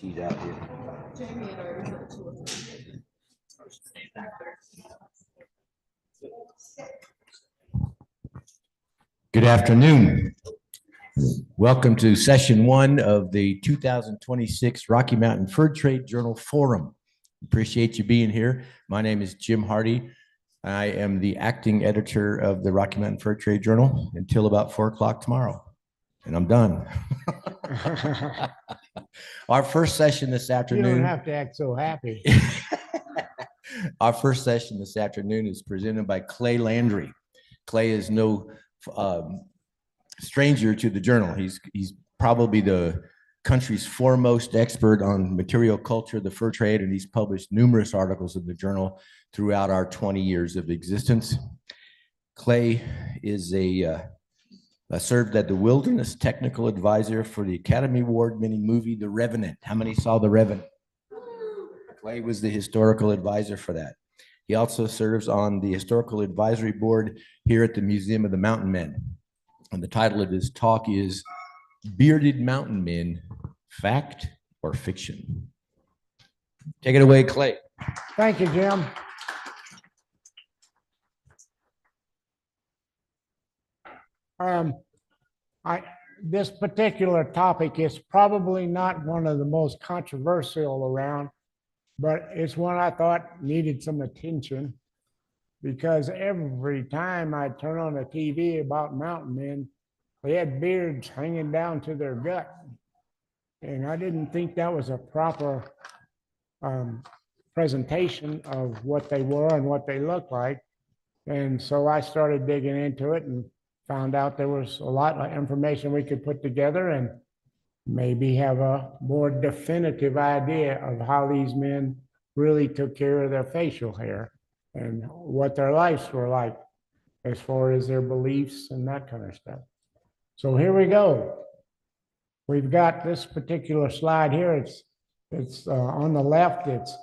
She's out here. Jamie and I are here too. Good afternoon. Welcome to session one of the 2026 Rocky Mountain Fur Trade Journal Forum. Appreciate you being here. My name is Jim Hardy. I am the acting editor of the Rocky Mountain Fur Trade Journal until about 4 o'clock tomorrow, and I'm done. Our first session this You afternoon. don't have to act so happy. Our first session this afternoon is presented by Clay Landry. Clay is no stranger to the journal. He's probably the country's foremost expert on material culture, the fur trade, and he's published numerous articles in the journal throughout our 20 years of existence. Clay is served as the Wilderness Technical Advisor for the Academy Award-winning movie The Revenant. How many saw The Revenant? Clay was the historical advisor for that. He also serves on the historical advisory board here at the Museum of the Mountain Men. And the title of his talk is Bearded Mountain Men, Fact or Fiction? Take it away, Clay. Thank you, Jim. This particular topic is probably not one of the most controversial around, but it's one I thought needed some attention because every time I turn on the TV about mountain men, they had beards hanging down to their gut. And I didn't think that was a proper presentation of what they were and what they looked like. And so I started digging into it and found out there was a lot of information we could put together and maybe have a more definitive idea of how these men really took care of their facial hair and what their lives were like as far as their beliefs and that kind of stuff. So here we go. We've got this particular slide here. It's on the left, it's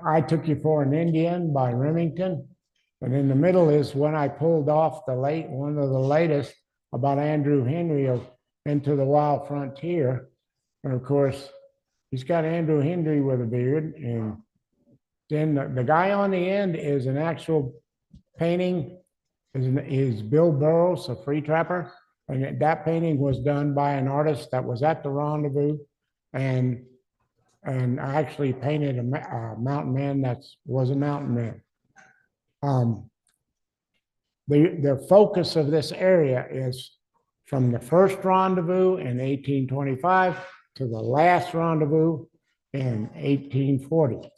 I Took You for an Indian by Remington. And in the middle is when I pulled off one of the latest about Andrew Henry of Into the Wild Frontier. And of course, he's got Andrew Henry with a beard. And then the guy on the end is an actual painting, is Bill Burroughs, a free trapper. And that painting was done by an artist that was at the rendezvous and actually painted a mountain man that was a mountain man. The focus of this area is from the first rendezvous in 1825 to the last rendezvous in 1840.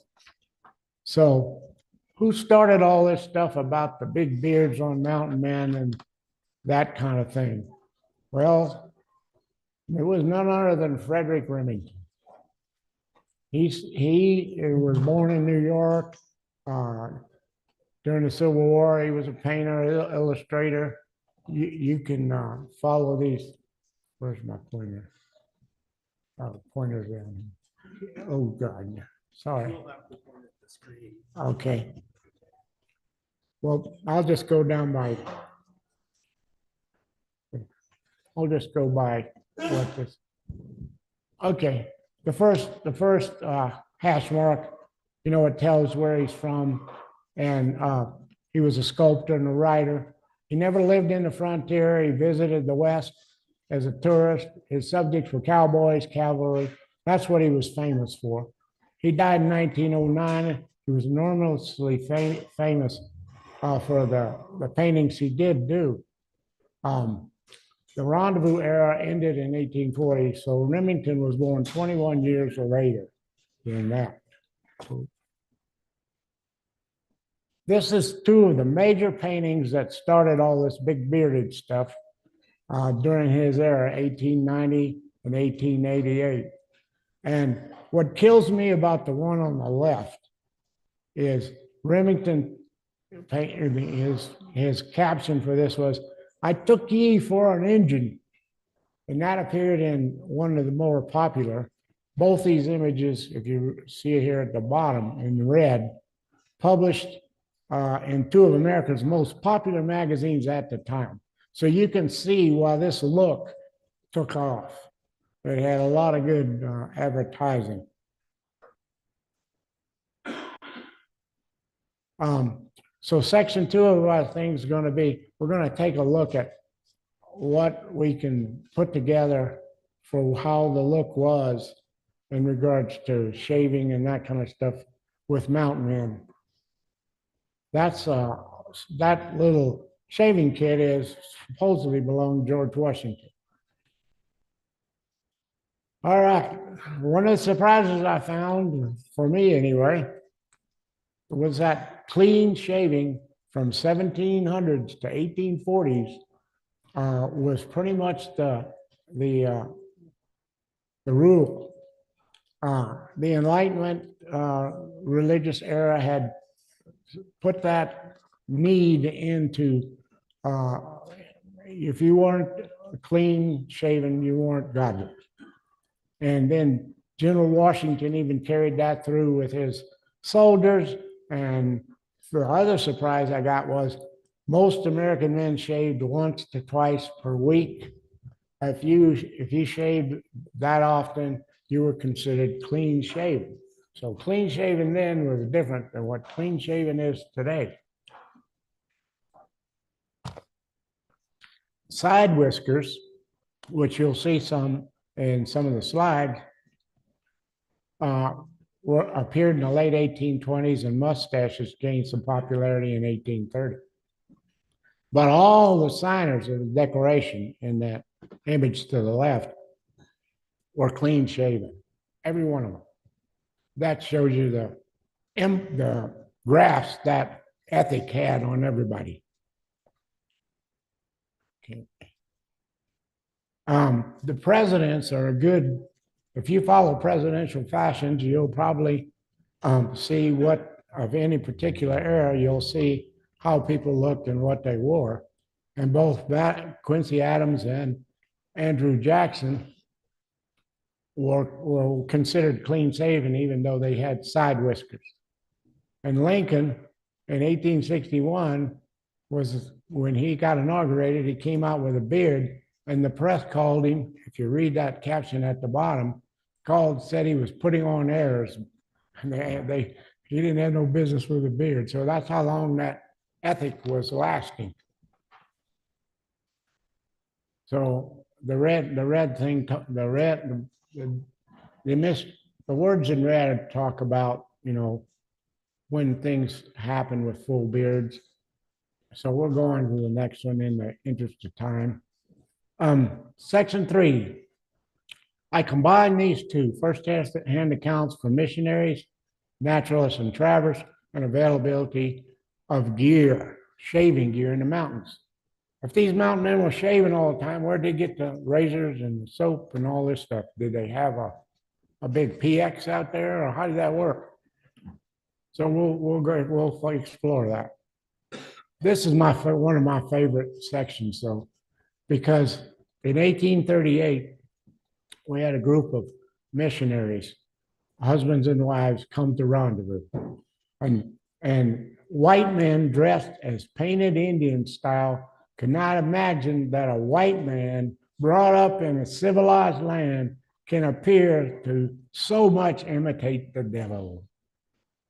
So who started all this stuff about the big beards on mountain men and that kind of thing? Well, it was none other than Frederick Remington. He was born in New York. During the Civil War, he was a painter, illustrator. You can follow these. Where's my pointer? Oh, pointer's down here. Oh, God. Sorry. Okay. Well, I'll just go down by. I'll just go by what this. Okay. The first hash mark, it tells where he's from. And he was a sculptor and a writer. He never lived in the frontier. He visited the West as a tourist. His subjects were cowboys, cavalry. That's what he was famous for. He died in 1909. He was enormously famous for the paintings he did do. The rendezvous era ended in 1840, so Remington was born 21 years later than that. This is two of the major paintings that started all this big bearded stuff during his era, 1890 and 1888. And what kills me about the one on the left is Remington, his caption for this was, "I took ye for an Injun." And that appeared in one of the more popular. Both these images, if you see it here at the bottom in red, published in two of America's most popular magazines at the time. So you can see why this look took off. It had a lot of good advertising. So section 2 of our thing is going to be, we're going to take a look at what we can put together for how the look was in regards to shaving and that kind of stuff with mountain men. That's that little shaving kit is supposedly belonged to George Washington. All right, one of the surprises I found, for me anyway, was that clean shaving from 1700s to 1840s was pretty much the rule. The Enlightenment religious era had put that need into if you weren't clean shaven, you weren't godly. And then General Washington even carried that through with his soldiers. And the other surprise I got was most American men shaved once to twice per week. If you shaved that often, you were considered clean shaven. So clean shaven then was different than what clean shaven is today. Side whiskers, which you'll see some in some of the slides, appeared in the late 1820s, and mustaches gained some popularity in 1830. But all the signers of the Declaration in that image to the left were clean shaven, every one of them. That shows you the grasp that ethic had on everybody. Okay. The presidents are a good, if you follow presidential fashions, you'll probably see what, of any particular era, you'll see how people looked and what they wore. And both Quincy Adams and Andrew Jackson were considered clean shaven, even though they had side whiskers. And Lincoln in 1861 was when he got inaugurated, he came out with a beard, and the press called him, if you read that caption at the bottom, said he was putting on airs. And he didn't have no business with a beard. So that's how long that ethic was lasting. So the words in red talk about, when things happen with full beards. So we'll go on to the next one in the interest of time. Section 3. I combine these two, first-hand accounts from missionaries, naturalists, and travelers, and availability of gear, shaving gear in the mountains. If these mountain men were shaving all the time, where'd they get the razors and the soap and all this stuff? Did they have a big PX out there, or how did that work? So we'll explore that. This is one of my favorite sections, though, because in 1838, we had a group of missionaries, husbands and wives, come to rendezvous. And white men dressed as painted Indian style could not imagine that a white man brought up in a civilized land can appear to so much imitate the devil.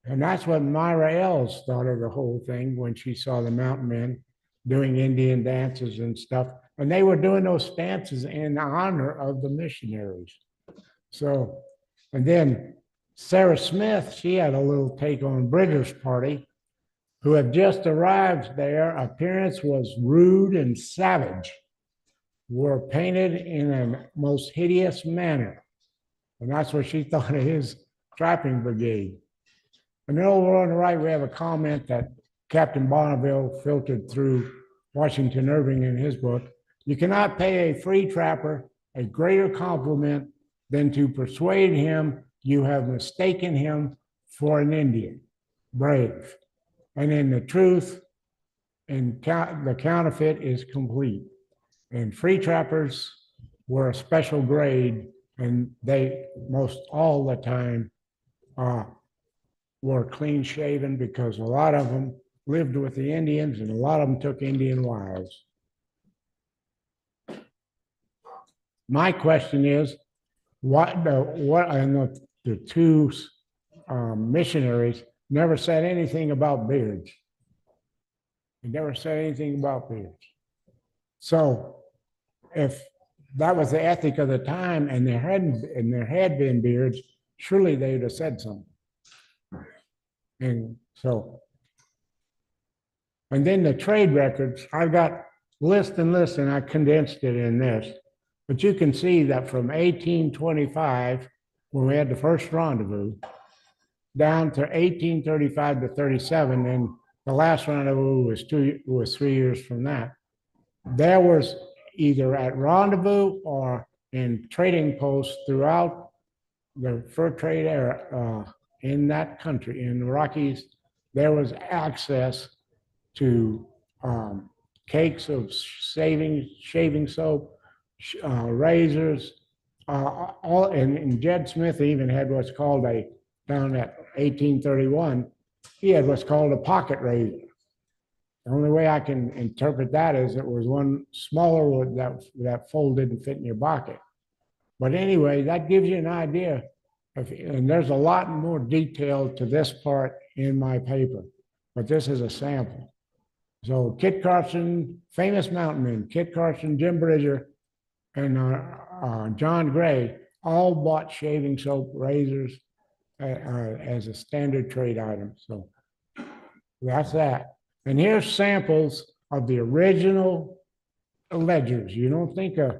And that's what Myra Ells thought of the whole thing when she saw the mountain men doing Indian dances and stuff. And they were doing those dances in honor of the missionaries. So, and then Sarah Smith, she had a little take on Bridger's party, who had just arrived there. Appearance was rude and savage, were painted in a most hideous manner. And that's what she thought of his trapping brigade. And then over on the right, we have a comment that Captain Bonneville filtered through Washington Irving in his book. You cannot pay a free trapper a greater compliment than to persuade him you have mistaken him for an Indian. Brave. And then the truth and the counterfeit is complete. And free trappers were a special grade, and they most all the time were clean shaven, because a lot of them lived with the Indians and a lot of them took Indian wives. My question is, what and the two missionaries, never said anything about beards. He never said anything about beards. So if that was the ethic of the time and there had been beards, surely they would have said something. And so, and then the trade records, I've got lists and lists, and I condensed it in this. But you can see that from 1825, when we had the first rendezvous, down to 1835 to 37, and the last rendezvous was 3 years from that. There was either at rendezvous or in trading posts throughout the fur trade era in that country, in the Rockies, there was access to cakes of shaving soap, razors, all, and Jed Smith even had what's called down at 1831, he had what's called a pocket razor. The only way I can interpret that is it was one smaller one that folded and fit in your pocket. But anyway, that gives you an idea and there's a lot more detail to this part in my paper, but this is a sample. So Kit Carson, famous mountain men, Kit Carson, Jim Bridger, and John Gray all bought shaving soap, razors as a standard trade item. So that's that. And here's samples of the original ledgers. You don't think of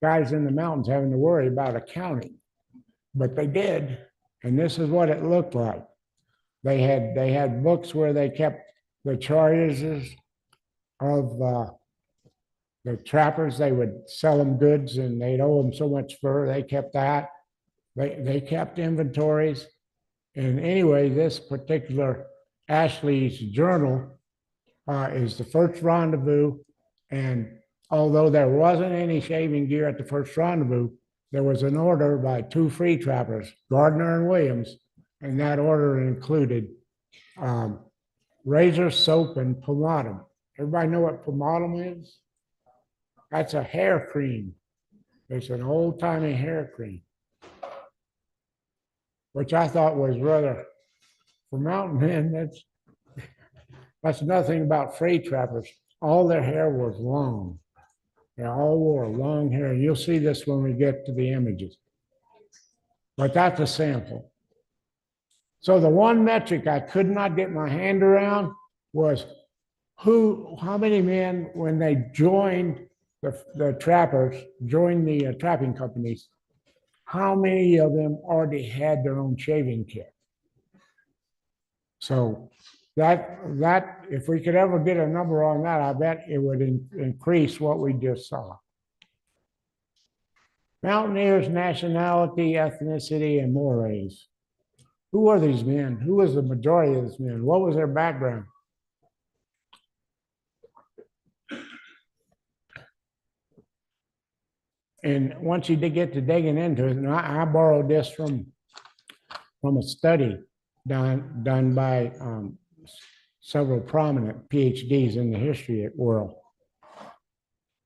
guys in the mountains having to worry about accounting, but they did. And this is what it looked like. They had books where they kept the charges of the trappers. They would sell them goods and they'd owe them so much fur. They kept that. They kept inventories. And anyway, this particular Ashley's journal is the first rendezvous. And although there wasn't any shaving gear at the first rendezvous, there was an order by two free trappers, Gardner and Williams, and that order included razor, soap, and pomatum. Everybody know what pomatum is? That's a hair cream. It's an old-timey hair cream, which I thought was rather, for mountain men, that's nothing about free trappers. All their hair was long. They all wore long hair. You'll see this when we get to the images. But that's a sample. So the one metric I could not get my hand around was how many men, when they joined the trappers, joined the trapping companies, how many of them already had their own shaving kit? So that if we could ever get a number on that, I bet it would increase what we just saw. Mountaineers, nationality, ethnicity, and mores. Who were these men? Who was the majority of these men? What was their background? And once you get to digging into it, and I borrowed this from a study done by several prominent PhDs in the history world.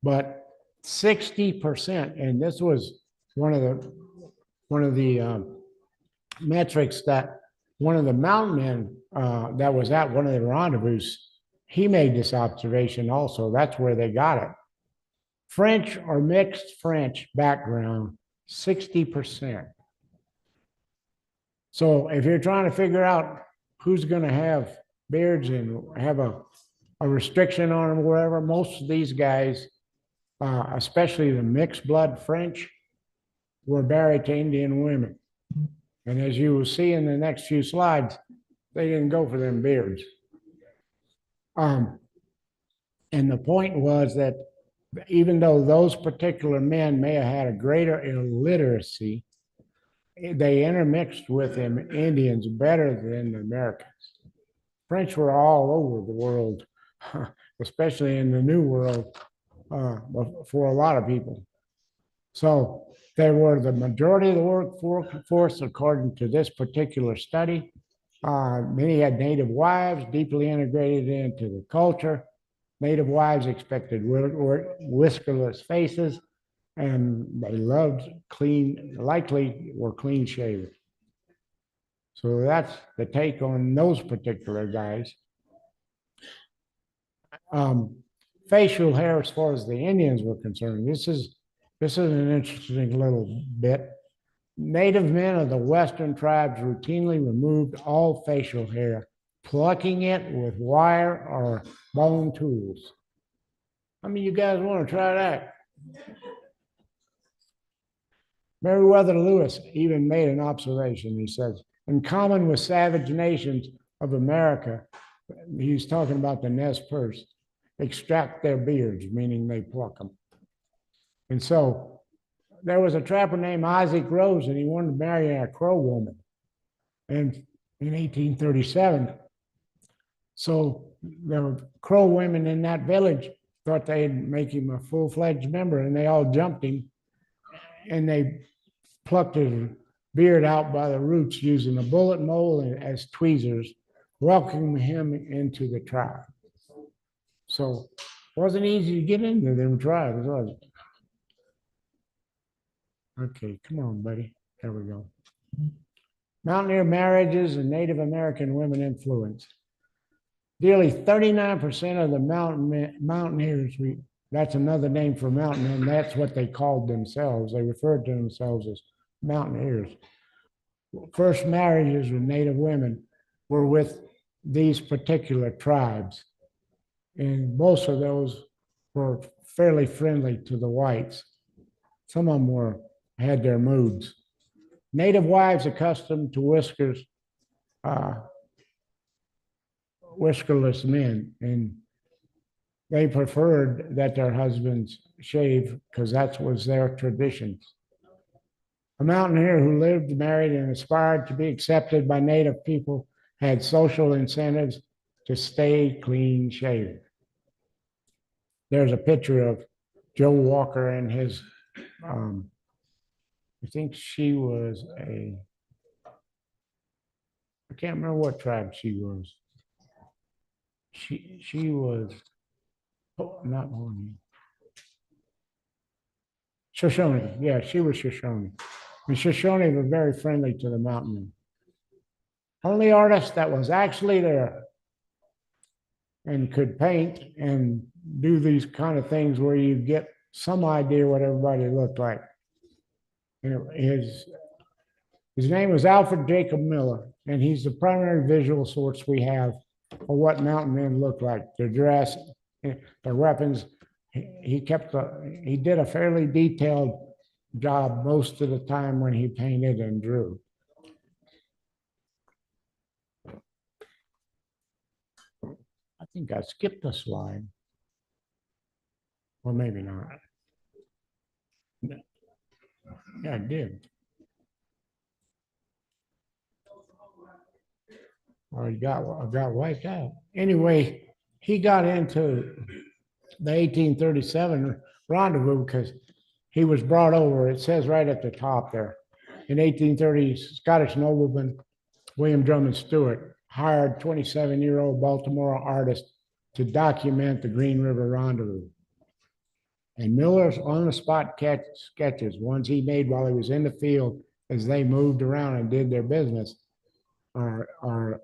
But 60%, and this was one of the metrics that one of the mountain men that was at one of the rendezvous, he made this observation also. That's where they got it. French or mixed French background, 60%. So if you're trying to figure out who's going to have beards and have a restriction on them or whatever, most of these guys, especially the mixed blood French, were married to Indian women. And as you will see in the next few slides, they didn't go for them beards. And the point was that even though those particular men may have had a greater illiteracy, they intermixed with them Indians better than the Americans. French were all over the world, especially in the New World, for a lot of people. So they were the majority of the workforce, according to this particular study. Many had native wives, deeply integrated into the culture. Native wives expected whiskerless faces, and they loved clean, likely were clean shaven. So that's the take on those particular guys. Facial hair, as far as the Indians were concerned, this is an interesting little bit. Native men of the Western tribes routinely removed all facial hair, plucking it with wire or bone tools. I mean, you guys want to try that? Meriwether Lewis even made an observation. He says, in common with savage nations of America, he's talking about the Nez Perce, extract their beards, meaning they pluck them. And so there was a trapper named Isaac Rose, and he wanted to marry a Crow woman in 1837. So the Crow women in that village thought they'd make him a full-fledged member, and they all jumped him, and they plucked his beard out by the roots using a bullet mole as tweezers, welcoming him into the tribe. So it wasn't easy to get into them tribes, was it? Okay, come on, buddy. There we go. Mountaineer marriages and Native American women influence. Nearly 39% of the mountaineers, that's another name for mountain, and that's what they called themselves. They referred to themselves as mountaineers. First marriages with Native women were with these particular tribes. And most of those were fairly friendly to the whites. Some of them had their moods. Native wives accustomed to whiskerless men, and they preferred that their husbands shave because that was their tradition. A mountaineer who lived, married, and aspired to be accepted by Native people had social incentives to stay clean shaven. There's a picture of Joe Walker and his, I think she was I can't remember what tribe she was. She was, not Pony. Shoshone. Yeah, she was Shoshone. And Shoshone were very friendly to the mountain men. Only artist that was actually there and could paint and do these kind of things where you get some idea what everybody looked like. And his name was Alfred Jacob Miller, and he's the primary visual source we have for what mountain men look like, their dress, their weapons. He did a fairly detailed job most of the time when he painted and drew. I think I skipped a slide. Or maybe not. Yeah, I did. Or I got wiped out. Anyway, he got into the 1837 rendezvous because he was brought over. It says right at the top there. In 1830, Scottish nobleman William Drummond Stewart hired 27-year-old Baltimore artist to document the Green River Rendezvous. And Miller's on-the-spot sketches, ones he made while he was in the field as they moved around and did their business, are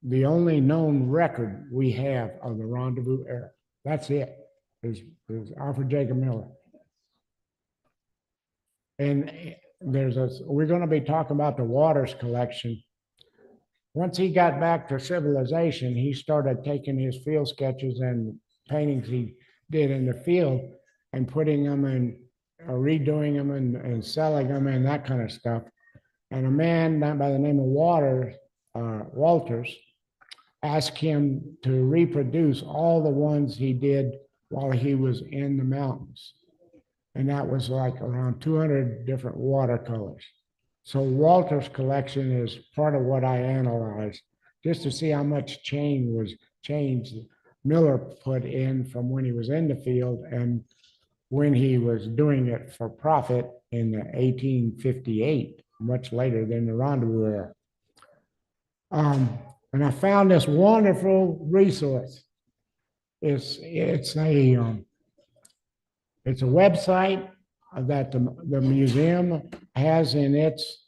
the only known record we have of the rendezvous era. That's it. There's Alfred Jacob Miller. And we're going to be talking about the Waters collection. Once he got back to civilization, he started taking his field sketches and paintings he did in the field and putting them in, redoing them and selling them and that kind of stuff. And a man by the name of Walters asked him to reproduce all the ones he did while he was in the mountains. And that was like around 200 different watercolors. So Walter's collection is part of what I analyzed, just to see how much change Miller put in from when he was in the field and when he was doing it for profit in 1858, much later than the rendezvous era. And I found this wonderful resource. It's a website that the museum has in its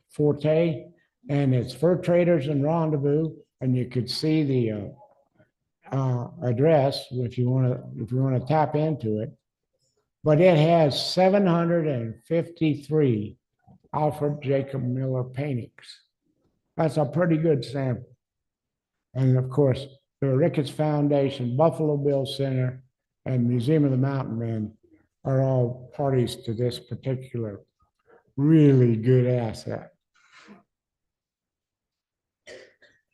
forte, and it's Fur Traders and Rendezvous, and you could see the address if you want to tap into it. But it has 753 Alfred Jacob Miller paintings. That's a pretty good sample. And of course, the Ricketts Foundation, Buffalo Bill Center, and Museum of the Mountain Men are all parties to this particular really good asset.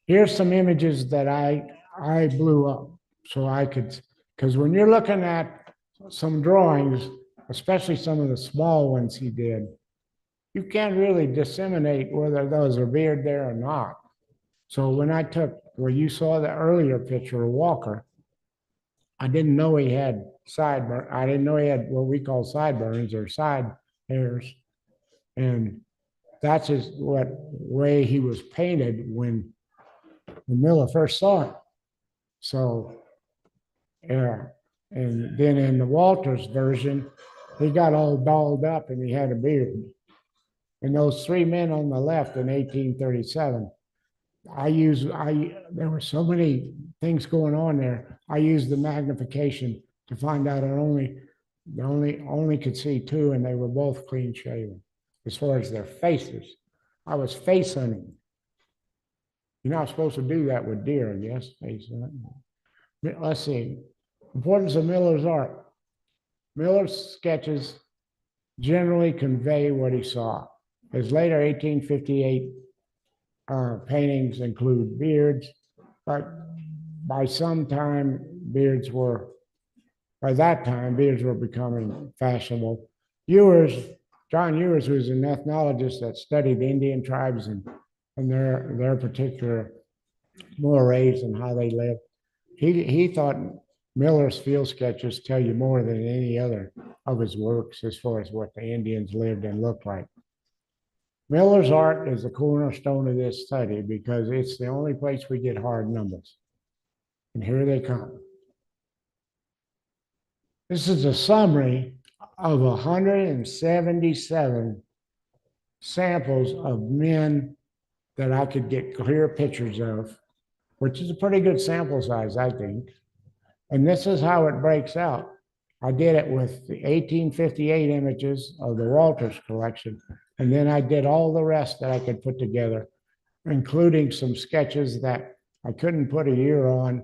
Here's some images that I blew up so I could, because when you're looking at some drawings, especially some of the small ones he did, you can't really disseminate whether those are beard there or not. So when I took, where you saw the earlier picture of Walker, I didn't know he had sideburn. I didn't know he had what we call sideburns or side hairs. And that's his what way he was painted when Miller first saw him. So, yeah. And then in the Walters version, he got all dolled up and he had a beard. And those three men on the left in 1837, there were so many things going on there. I used the magnification to find out I only could see two, and they were both clean shaven. As far as their faces, I was face hunting. You're not supposed to do that with deer, I guess. Face hunting. Let's see. Importance of Miller's art. Miller's sketches generally convey what he saw. His later 1858 paintings include beards, but by that time, beards were becoming fashionable. John Ewers, who's an ethnologist that studied Indian tribes and their particular mores and how they lived, he thought Miller's field sketches tell you more than any other of his works as far as what the Indians lived and looked like. Miller's art is the cornerstone of this study because it's the only place we get hard numbers. And here they come. This is a summary of 177 samples of men that I could get clear pictures of, which is a pretty good sample size, I think. And this is how it breaks out. I did it with the 1858 images of the Walters collection, and then I did all the rest that I could put together, including some sketches that I couldn't put a year on,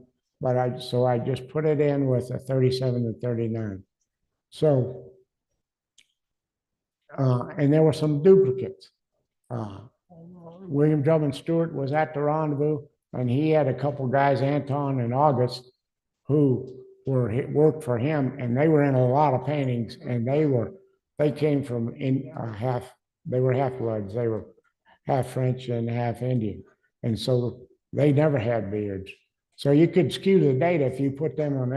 so I just put it in with a 37 and 39. So, and there were some duplicates. William Drummond Stewart was at the Rendezvous, and he had a couple guys, Anton and August, who worked for him, and they were in a lot of paintings, and they came from they were half-bloods. They were half French and half Indian, and so they never had beards. So you could skew the data if you put them on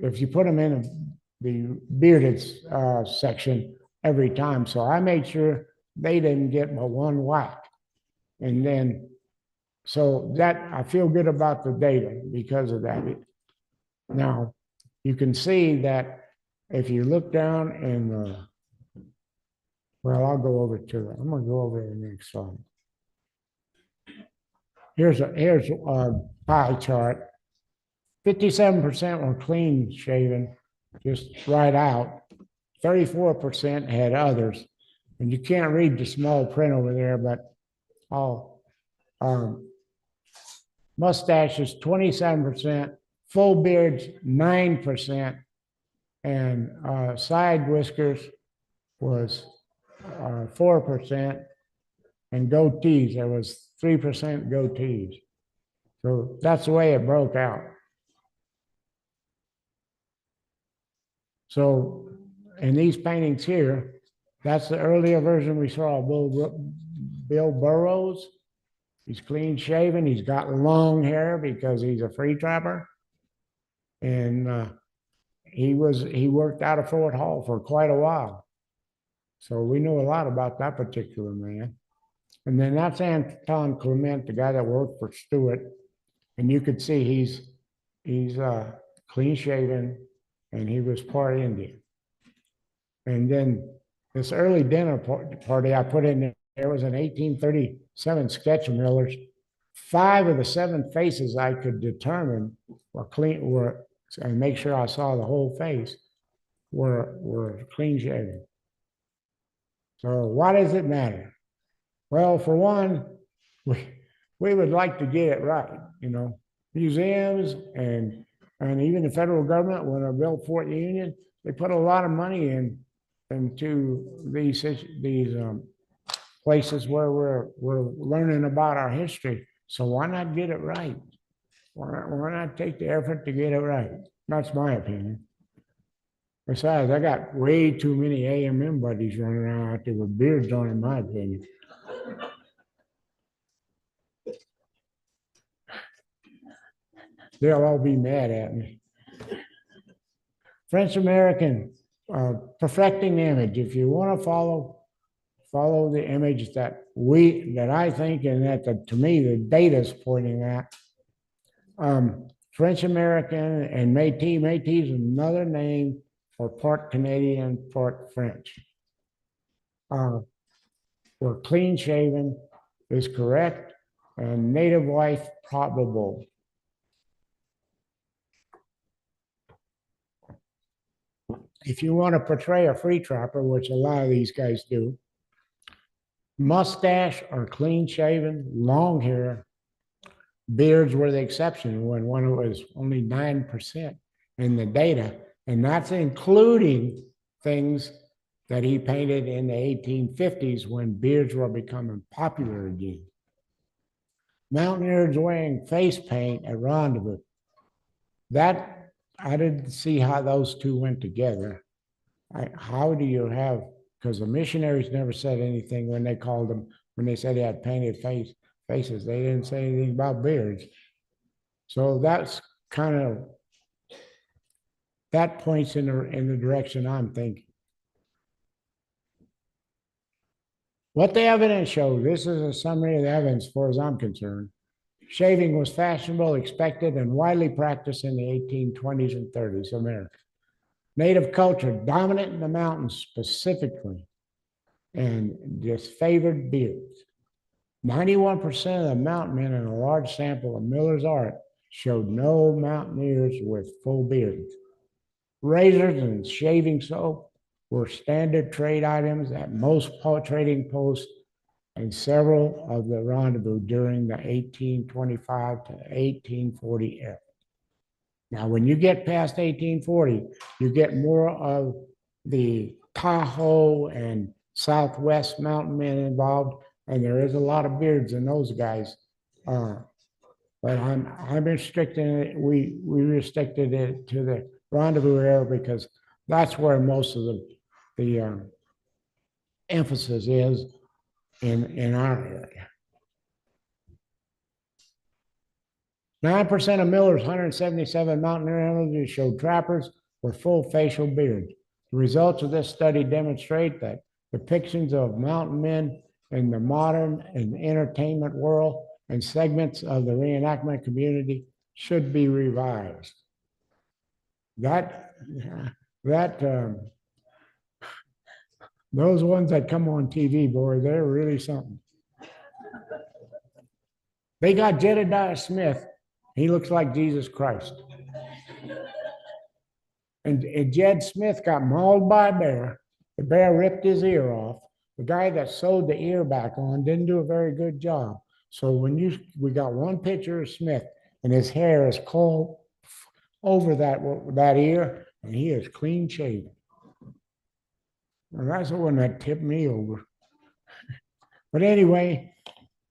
if you put them in the bearded section every time. So I made sure they didn't get but one whack. And then, so that I feel good about the data because of that. Now, you can see that if you look down in well, I'm going to go over to the next slide. Here's a pie chart. 57% were clean shaven, just right out. 34% had others. And you can't read the small print over there, but mustaches 27%, full beards 9%, and side whiskers was 4%, and goatees, there was 3% goatees. So that's the way it broke out. So in these paintings here, that's the earlier version we saw, Bill Burroughs. He's clean shaven. He's got long hair because he's a free trapper. And he worked out of Fort Hall for quite a while. So we know a lot about that particular man. And then that's Anton Clement, the guy that worked for Stewart. And you could see he's clean shaven and he was part Indian. And then this early dinner party I put in there was an 1837 sketch of Miller's. 5 of the 7 faces I could determine and make sure I saw the whole face were clean shaven. So why does it matter? Well, for one, we would like to get it right, you know. Museums and even the federal government, when they built Fort Union, they put a lot of money into these places where we're learning about our history. So why not get it right? Why not take the effort to get it right? That's my opinion. Besides, I got way too many AMM buddies running around out there with beards on, in my opinion. They'll all be mad at me. French American, perfecting the image. If you want to follow the image that I think and that to me the data is pointing at. French American and Métis. Métis is another name for part Canadian, part French. Where clean shaven is correct and native wife probable. If you want to portray a free trapper, which a lot of these guys do, mustache or clean shaven, long hair, beards were the exception when one was only 9% in the data. And that's including things that he painted in the 1850s when beards were becoming popular again. Mountaineers wearing face paint at Rendezvous. That, I didn't see how those two went together. How do you have, because the missionaries never said anything when they called them, when they said they had painted faces, they didn't say anything about beards. So that's kind of, that points in the direction I'm thinking. What the evidence shows, this is a summary of the evidence as far as I'm concerned. Shaving was fashionable, expected, and widely practiced in the 1820s and 30s America. Native culture dominant in the mountains specifically, and disfavored beards. 91% of the mountain men in a large sample of Miller's art showed no mountaineers with full beards. Razors and shaving soap were standard trade items at most trading posts and several of the rendezvous during the 1825 to 1840 era. Now, when you get past 1840, you get more of the Tahoe and Southwest mountain men involved, and there is a lot of beards in those guys. But I'm restricting it. We restricted it to the rendezvous era because that's where most of the emphasis is in our area. 9% of Miller's 177 mountaineer images showed trappers with full facial beards. The results of this study demonstrate that depictions of mountain men in the modern and entertainment world and segments of the reenactment community should be revised. Those ones that come on TV, boy, they're really something. They got Jedediah Smith. He looks like Jesus Christ. And Jed Smith got mauled by a bear. The bear ripped his ear off. The guy that sewed the ear back on didn't do a very good job. So we got one picture of Smith, and his hair is combed over that ear, and he is clean shaven. And that's the one that tipped me over. But anyway,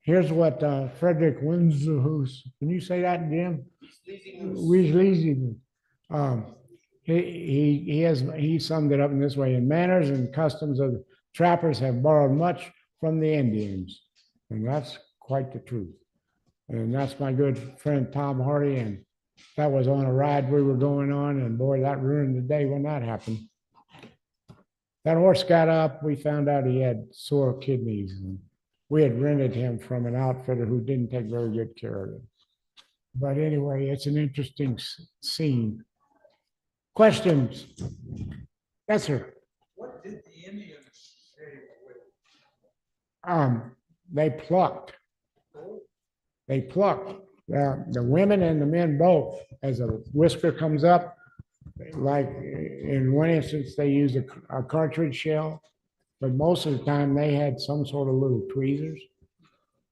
here's what Frederick Winslow, can you say that, Jim? Weasley. He summed it up in this way: in manners and customs of trappers have borrowed much from the Indians, and that's quite the truth. And that's my good friend Tom Hardy, and that was on a ride we were going on, and boy, that ruined the day when that happened. That horse got up, we found out he had sore kidneys, and we had rented him from an outfitter who didn't take very good care of him. But anyway, it's an interesting scene. Questions? Yes, sir. What They plucked. They plucked. The women and the men both. As a whisker comes up, like in one instance, they used a cartridge shell, but most of the time they had some sort of little tweezers.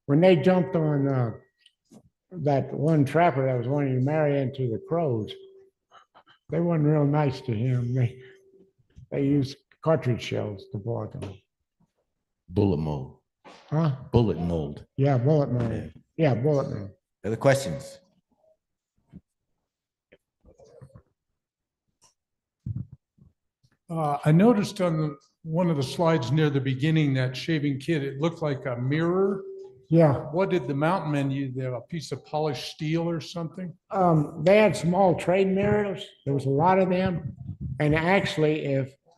When they jumped on that one trapper that was wanting to marry into the crows, they weren't real nice to him. They used cartridge shells to block them. Bullet mold. Huh? Bullet mold. Yeah, bullet mold. Yeah, bullet mold. Other questions? I noticed on one of the slides near the beginning, that shaving kit, it looked like a mirror. Yeah. What did the mountain man use there? A piece of polished steel or something? They had small trade mirrors. There was a lot of them. And actually,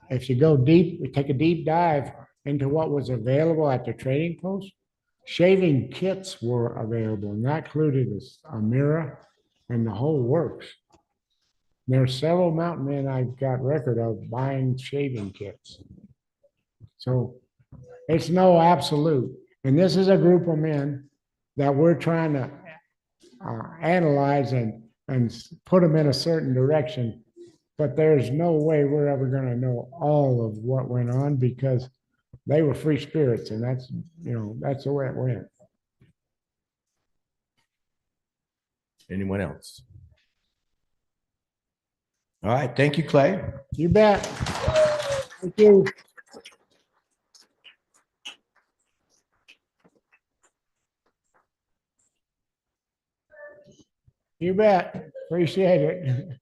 if you go deep, we take a deep dive into what was available at the trading post, shaving kits were available, and that included a mirror and the whole works. There are several mountain men I've got record of buying shaving kits. So it's no absolute. And this is a group of men that we're trying to analyze and put them in a certain direction. But there's no way we're ever going to know all of what went on, because they were free spirits, and that's the way it went. Anyone else? All right. Thank you, Clay. You bet. Thank you. You bet. Appreciate it.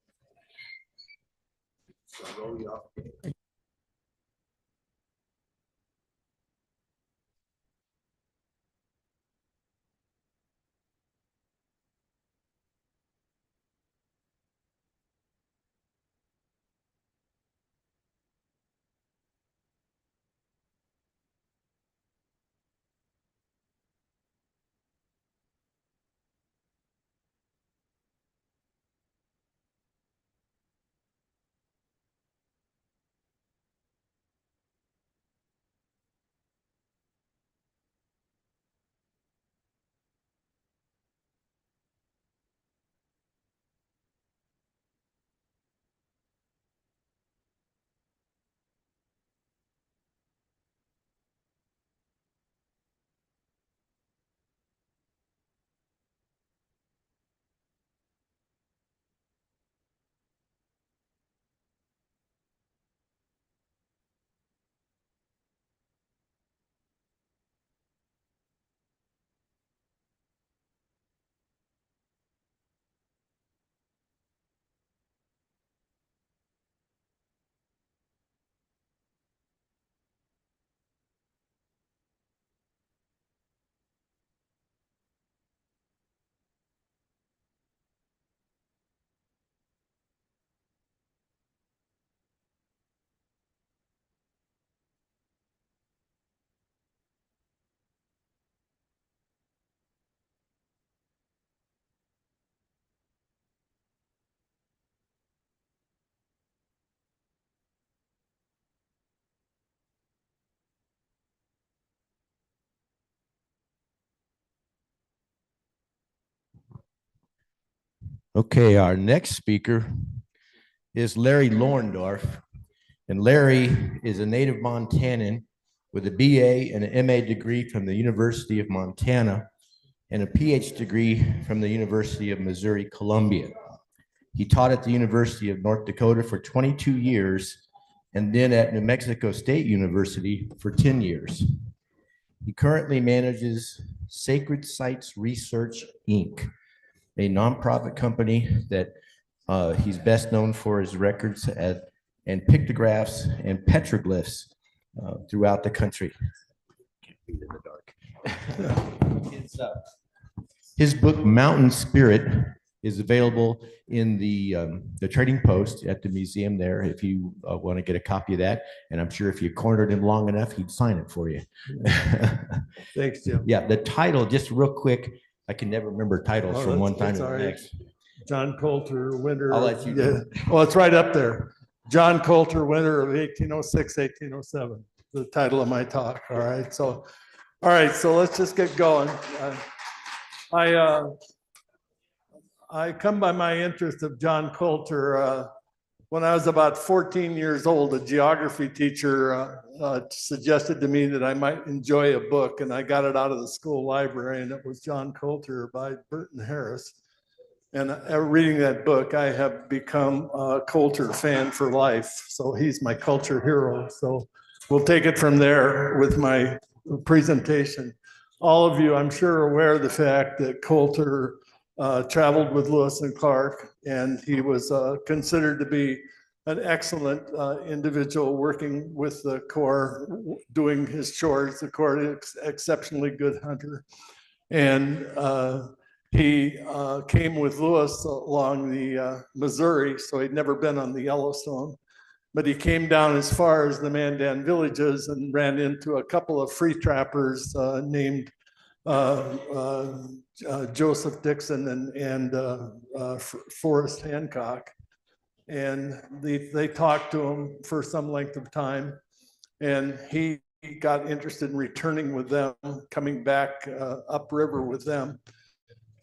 Okay, our next speaker is Larry Lorndorf. And Larry is a native Montanan with a BA and an MA degree from the University of Montana and a PhD degree from the University of Missouri, Columbia. He taught at the University of North Dakota for 22 years and then at New Mexico State University for 10 years. He currently manages Sacred Sites Research, Inc., a nonprofit company that he's best known for his records and pictographs and petroglyphs throughout the country. Can't read in the dark. His book, Mountain Spirit, is available in the Trading Post at the museum there if you want to get a copy of that. And I'm sure if you cornered him long enough, he'd sign it for you. Thanks, Jim. Yeah, the title, just real quick, I can never remember titles from one time to the next. John Colter, winter. I'll let you do it. Well, it's right up there. John Colter, winter of 1806, 1807, the title of my talk. All right. So All right, so let's just get going. I come by my interest of John Colter. When I was about 14 years old, a geography teacher suggested to me that I might enjoy a book, and I got it out of the school library, and it was John Colter by Burton Harris. And reading that book, I have become a Colter fan for life. So he's my culture hero. So we'll take it from there with my presentation. All of you, I'm sure, are aware of the fact that Colter traveled with Lewis and Clark, and he was considered to be an excellent individual working with the Corps, doing his chores. The Corps is exceptionally good hunter. And he came with Lewis along the Missouri, so he'd never been on the Yellowstone. But he came down as far as the Mandan villages and ran into a couple of free trappers named Joseph Dixon and Forrest Hancock. And they talked to him for some length of time. And he got interested in returning with them, coming back upriver with them.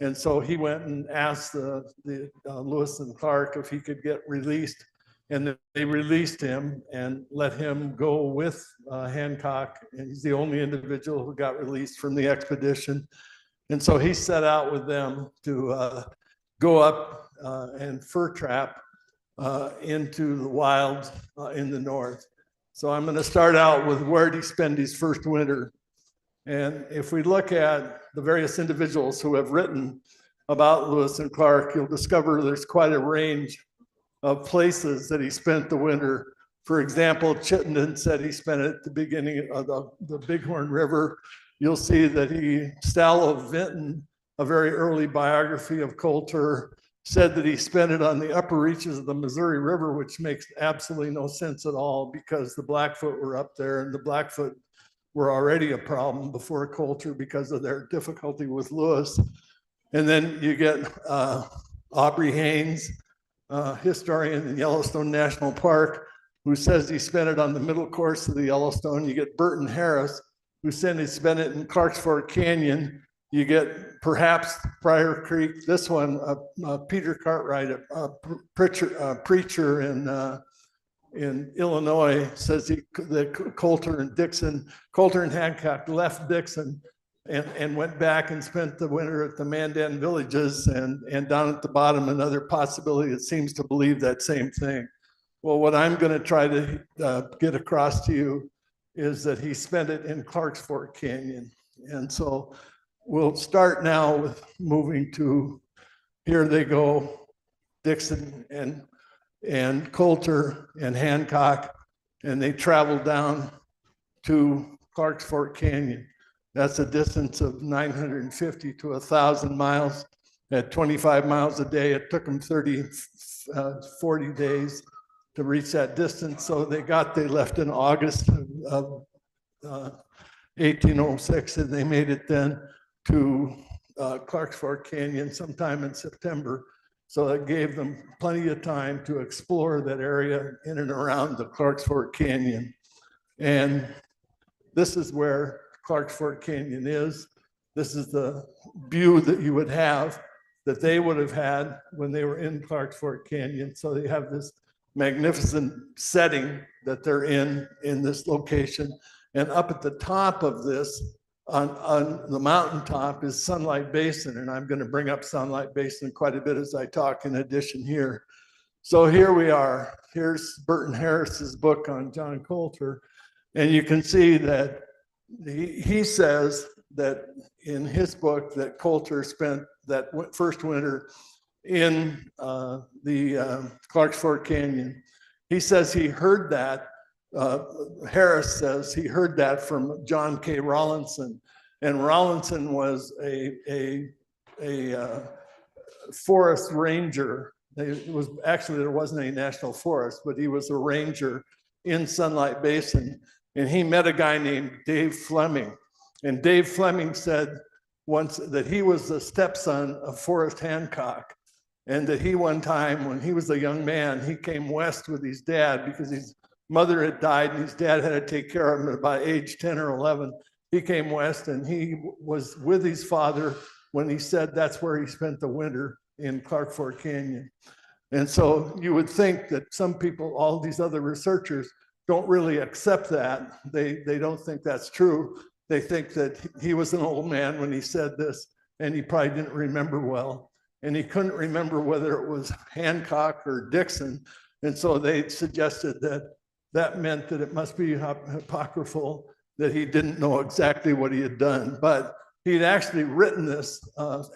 And so he went and asked Lewis and Clark if he could get released. And they released him and let him go with Hancock. And he's the only individual who got released from the expedition. And so he set out with them to go up and fur trap into the wilds in the north. So I'm going to start out with where did he spend his first winter. And if we look at the various individuals who have written about Lewis and Clark, you'll discover there's quite a range of places that he spent the winter. For example, Chittenden said he spent it at the beginning of the Bighorn River. You'll see that Stallo Vinton, a very early biography of Colter, said that he spent it on the upper reaches of the Missouri River, which makes absolutely no sense at all because the Blackfoot were up there, and the Blackfoot were already a problem before Colter because of their difficulty with Lewis. And then you get Aubrey Haynes, historian in Yellowstone National Park, who says he spent it on the middle course of the Yellowstone. You get Burton Harris, who said he spent it in Clark's Fork Canyon. You get perhaps Prior Creek. This one, Peter Cartwright, a preacher in Illinois, says that Colter and Hancock left Dixon and went back and spent the winter at the Mandan villages, and down at the bottom, another possibility that seems to believe that same thing. Well, what I'm going to try to get across to you is that he spent it in Clark's Fork Canyon. And so we'll start now with moving to, here they go, Dixon and Colter and Hancock, and they traveled down to Clark's Fork Canyon. That's a distance of 950 to 1,000 miles at 25 miles a day. It took them 40 days to reach that distance. So they left in August of 1806, and they made it then to Clark's Fork Canyon sometime in September. So that gave them plenty of time to explore that area in and around the Clark's Fork Canyon. And this is where Clark's Fork Canyon is. This is the view that you would have, that they would have had when they were in Clark's Fork Canyon. So they have this magnificent setting that they're in this location. And up at the top of this, on the mountaintop, is Sunlight Basin. And I'm going to bring up Sunlight Basin quite a bit as I talk in addition here. So here we are. Here's Burton Harris's book on John Colter. And you can see that he says that in his book that Colter spent that first winter in the Clark's Fork Canyon. He says he heard that, Harris says he heard that from John K. Rawlinson. And Rawlinson was a forest ranger. It was actually, there wasn't any national forest, but he was a ranger in Sunlight Basin. And he met a guy named Dave Fleming. And Dave Fleming said once that he was the stepson of Forrest Hancock. And that he one time, when he was a young man, he came west with his dad because his mother had died and his dad had to take care of him at about age 10 or 11. he came west and he was with his father when he said that's where he spent the winter in Clark Fork Canyon. And so you would think that some people, all these other researchers, don't really accept that. They don't think that's true. They think that he was an old man when he said this, and he probably didn't remember well. And he couldn't remember whether it was Hancock or Dixon. And so they suggested that that meant that it must be apocryphal, that he didn't know exactly what he had done. But he'd actually written this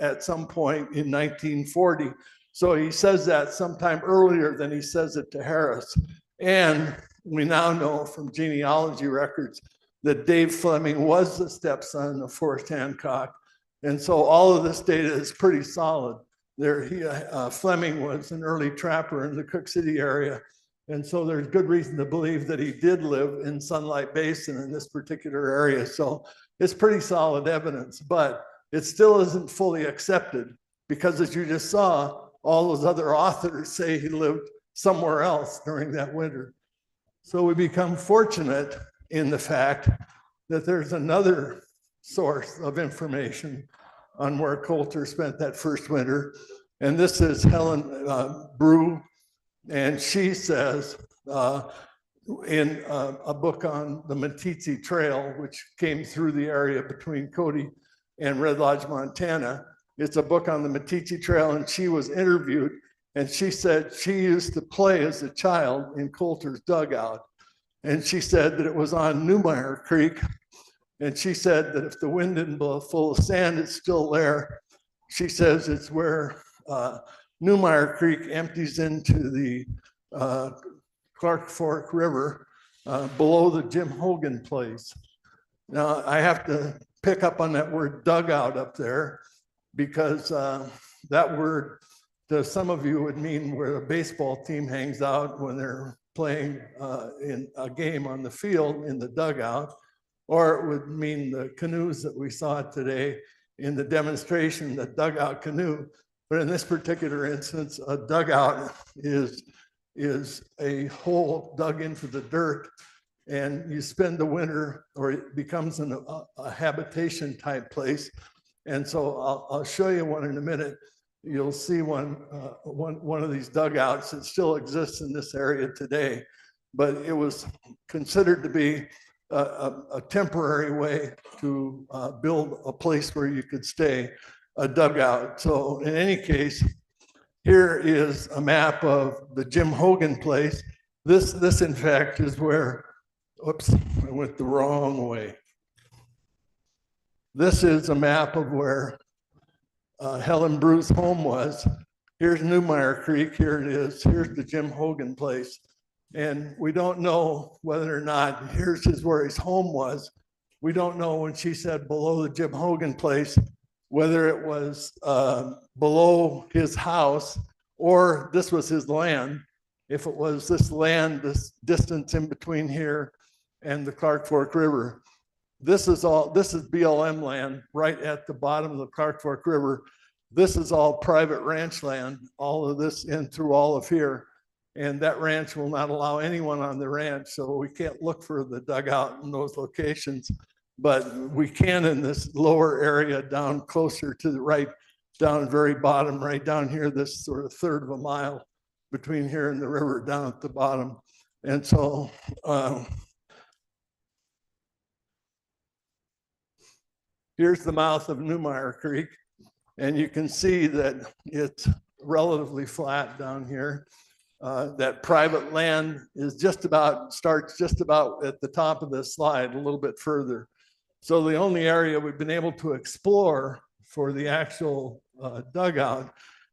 at some point in 1940. So he says that sometime earlier than he says it to Harris. And we now know from genealogy records that Dave Fleming was the stepson of Forrest Hancock. And so all of this data is pretty solid. Fleming was an early trapper in the Cook City area. And so there's good reason to believe that he did live in Sunlight Basin in this particular area. So it's pretty solid evidence, but it still isn't fully accepted because, as you just saw, all those other authors say he lived somewhere else during that winter. So we become fortunate in the fact that there's another source of information on where Colter spent that first winter. And this is Helen Brew. And she says in a book on the Meeteetse Trail, which came through the area between Cody and Red Lodge, Montana. It's a book on the Meeteetse Trail, and she was interviewed, and she said she used to play as a child in Colter's dugout. And she said that it was on Newmeyer Creek. And she said that if the wind didn't blow full of sand, it's still there. She says it's where Newmeyer Creek empties into the Clark Fork River below the Jim Hogan place. Now, I have to pick up on that word dugout up there because that word to some of you would mean where a baseball team hangs out when they're playing in a game on the field in the dugout, or it would mean the canoes that we saw today in the demonstration, the dugout canoe. But in this particular instance, a dugout is a hole dug into the dirt, and you spend the winter, or it becomes a habitation type place. And so I'll show you one in a minute. You'll see one of these dugouts that still exists in this area today, but it was considered to be a temporary way to build a place where you could stay, a dugout. So in any case, here is a map of the Jim Hogan place. This in fact is where, oops, I went the wrong way. This is a map of where Helen Brew's home was. Here's Newmeyer Creek, here it is. Here's the Jim Hogan place. And we don't know whether or not, here's where his home was. We don't know when she said below the Jim Hogan place, whether it was below his house or this was his land. If it was this land, this distance in between here and the Clark Fork River. This is BLM land right at the bottom of the Clark Fork River. This is all private ranch land, all of this in through all of here. And that ranch will not allow anyone on the ranch. So we can't look for the dugout in those locations, but we can in this lower area down closer to the right, down very bottom, right down here, this sort of third of a mile between here and the river down at the bottom. And so, here's the mouth of Newmeyer Creek, and you can see that it's relatively flat down here. That private land is starts just about at the top of the slide, a little bit further. So the only area we've been able to explore for the actual dugout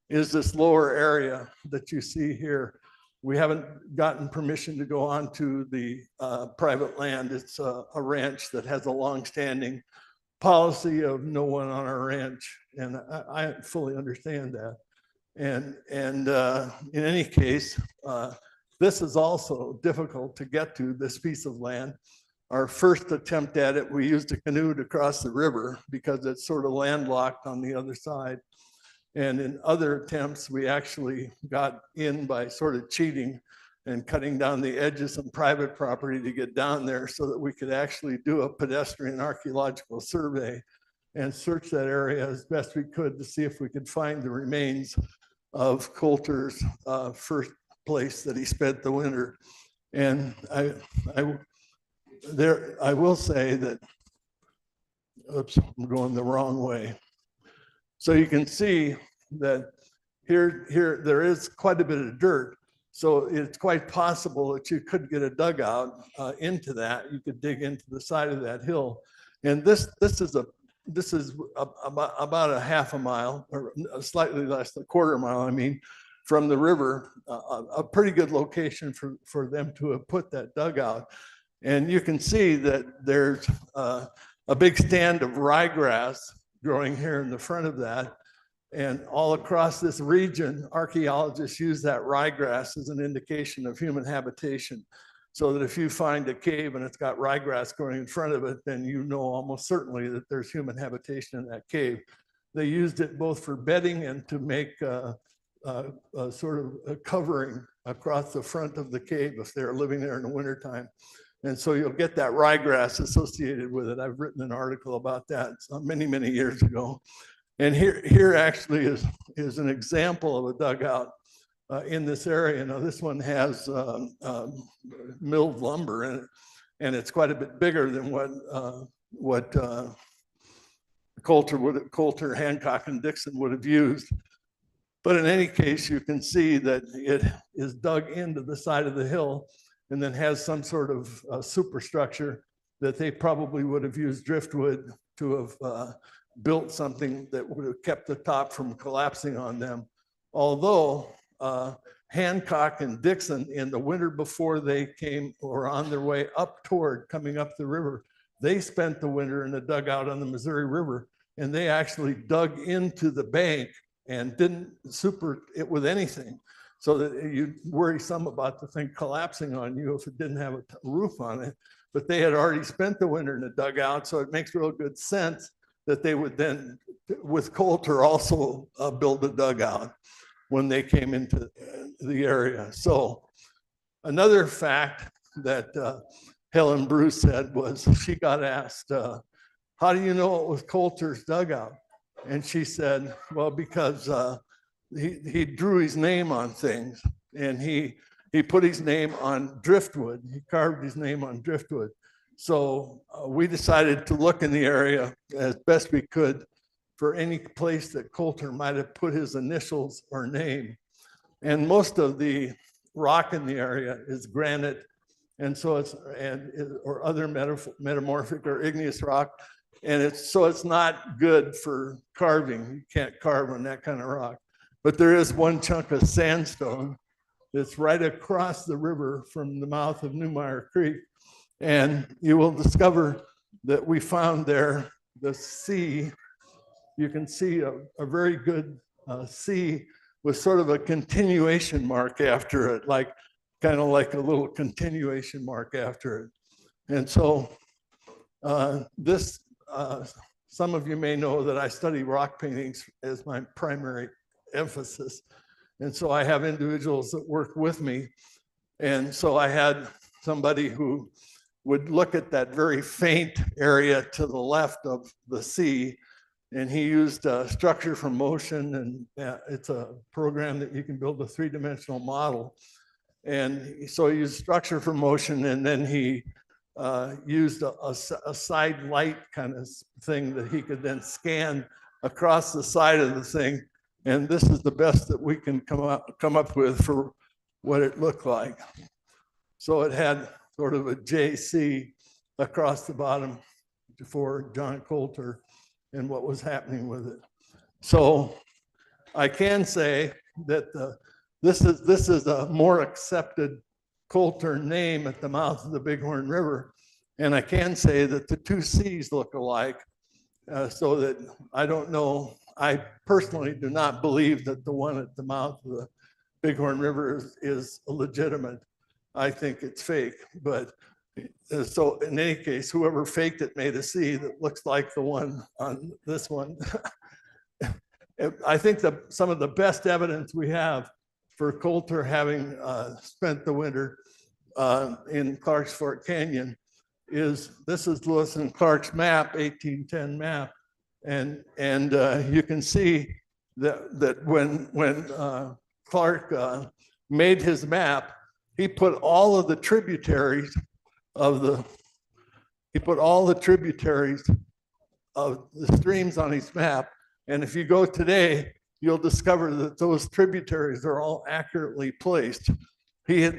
is this lower area that you see here. We haven't gotten permission to go onto the private land. It's a ranch that has a long-standing policy of no one on our ranch, and I fully understand that. And in any case, this is also difficult to get to, this piece of land. Our first attempt at it, we used a canoe to cross the river because it's sort of landlocked on the other side. And in other attempts, we actually got in by sort of cheating. and cutting down the edges of private property to get down there so that we could actually do a pedestrian archaeological survey and search that area as best we could to see if we could find the remains of Colter's first place that he spent the winter. And I will say that, oops, I'm going the wrong way. So you can see that here there is quite a bit of dirt. So it's quite possible that you could get a dugout into that. You could dig into the side of that hill. And this is about a half a mile, or slightly less than a quarter mile, I mean, from the river, a pretty good location for them to have put that dugout. And you can see that there's a big stand of ryegrass growing here in the front of that. And all across this region, archaeologists use that ryegrass as an indication of human habitation. So that if you find a cave and it's got ryegrass growing in front of it, then you know almost certainly that there's human habitation in that cave. They used it both for bedding and to make sort of a covering across the front of the cave if they're living there in the wintertime. And so you'll get that ryegrass associated with it. I've written an article about that many, many years ago. And here actually is an example of a dugout in this area. Now this one has milled lumber in it, and it's quite a bit bigger than what Colter, Hancock, and Dixon would have used. But in any case, you can see that it is dug into the side of the hill and then has some sort of superstructure that they probably would have used driftwood to have built something that would have kept the top from collapsing on them. Although Hancock and Dixon, in the winter before they came or on their way up toward coming up the river, they spent the winter in a dugout on the Missouri River, and they actually dug into the bank and didn't super it with anything, so that you'd worry some about the thing collapsing on you if it didn't have a roof on it. But they had already spent the winter in a dugout, so it makes real good sense that they would then, with Colter, also build a dugout when they came into the area. So another fact that Helen Bruce said was she got asked, how do you know it was Colter's dugout? And she said, well, because he drew his name on things, and he put his name on driftwood. He carved his name on driftwood. So we decided to look in the area as best we could for any place that Colter might have put his initials or name. And most of the rock in the area is granite, and so or other metamorphic or igneous rock, and it's not good for carving. You can't carve on that kind of rock. But there is one chunk of sandstone that's right across the river from the mouth of Newmeyer Creek. And you will discover that we found there the C. You can see a very good C with sort of a continuation mark after it, kind of like a little continuation mark after it. And so some of you may know that I study rock paintings as my primary emphasis. And so I have individuals that work with me. And so I had somebody who would look at that very faint area to the left of the sea, and he used structure from motion, and it's a program that you can build a three-dimensional model. And so he used structure from motion, and then he used a side light kind of thing that he could then scan across the side of the thing. And this is the best that we can come up with for what it looked like. So it had sort of a JC across the bottom for John Colter and what was happening with it. So I can say that this is a more accepted Colter name at the mouth of the Bighorn River. And I can say that the two C's look alike, so that I don't know, I personally do not believe that the one at the mouth of the Bighorn River is legitimate. I think it's fake, but so in any case, whoever faked it made a C that looks like the one on this one. I think some of the best evidence we have for Colter having spent the winter in Clark's Fort Canyon is, this is Lewis and Clark's map, 1810 map. And you can see that when Clark made his map, he put all of the tributaries of the streams on his map. And if you go today, you'll discover that those tributaries are all accurately placed. He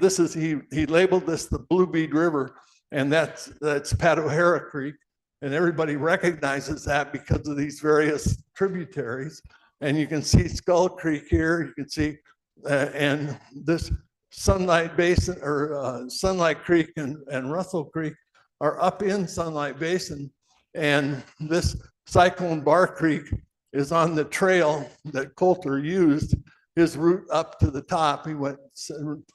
labeled this the Blue Bead River, and that's Patohara Creek. And everybody recognizes that because of these various tributaries. And you can see Skull Creek here, you can see, and this Sunlight Basin, or Sunlight Creek and Russell Creek are up in Sunlight Basin. And this Cyclone Bar Creek is on the trail that Colter used his route up to the top. He went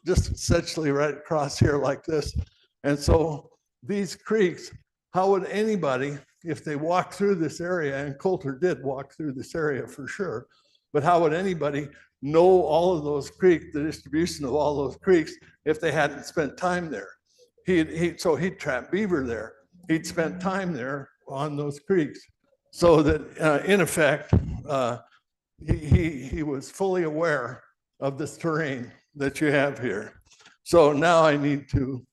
just essentially right across here like this. And so these creeks, how would anybody, if they walked through this area, and Colter did walk through this area for sure, but how would anybody know all of those creeks, the distribution of all those creeks, if they hadn't spent time there? So he'd trap beaver there. He'd spent time there on those creeks. So that in effect, he was fully aware of this terrain that you have here. So now I need to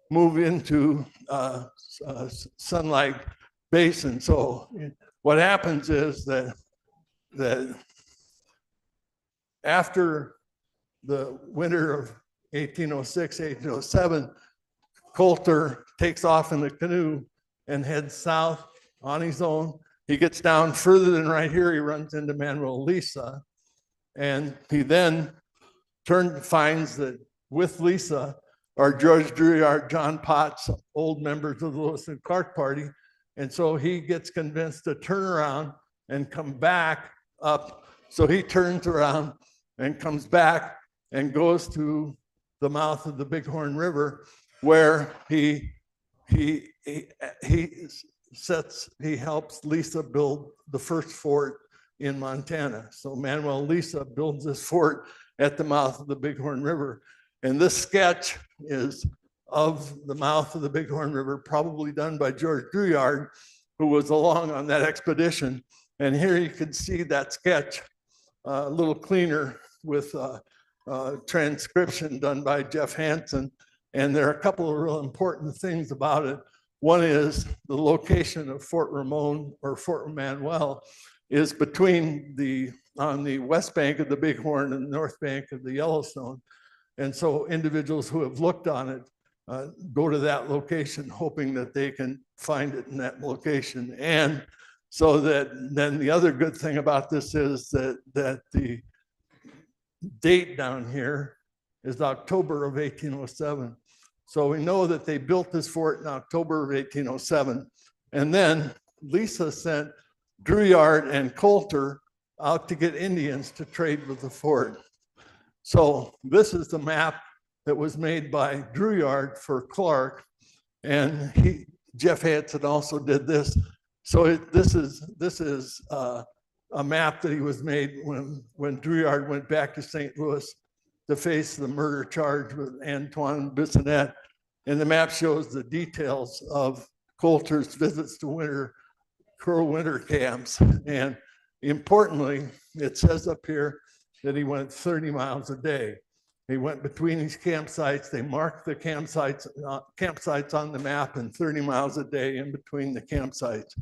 move into Sunlight Basin. So what happens is that after the winter of 1806, 1807, Colter takes off in the canoe and heads south on his own. He gets down further than right here. He runs into Manuel Lisa, and he then finds that with Lisa are George Drouillard, John Potts, old members of the Lewis and Clark party. And so he gets convinced to turn around and come back up. So he turns around and comes back and goes to the mouth of the Bighorn River, where he helps Lisa build the first fort in Montana. So Manuel Lisa builds this fort at the mouth of the Bighorn River. And this sketch is of the mouth of the Bighorn River, probably done by George Drouillard, who was along on that expedition. And here you can see that sketch a little cleaner with transcription done by Jeff Hansen. And there are a couple of real important things about it. One is the location of Fort Ramon, or Fort Manuel, is on the west bank of the Bighorn and the north bank of the Yellowstone. And so individuals who have looked on it go to that location hoping that they can find it in that location. And so that then the other good thing about this is that the date down here is October of 1807. So we know that they built this fort in October of 1807. And then Lisa sent Drouillard and Colter out to get Indians to trade with the fort. So this is the map that was made by Drouillard for Clark, and Jeff Hansen also did this. So this is a map that he was made when Drouillard went back to St. Louis to face the murder charge with Antoine Bissonnette. And the map shows the details of Colter's visits to Crow winter camps. And importantly, it says up here that he went 30 miles a day. He went between these campsites. They marked the campsites on the map, and 30 miles a day in between the campsites.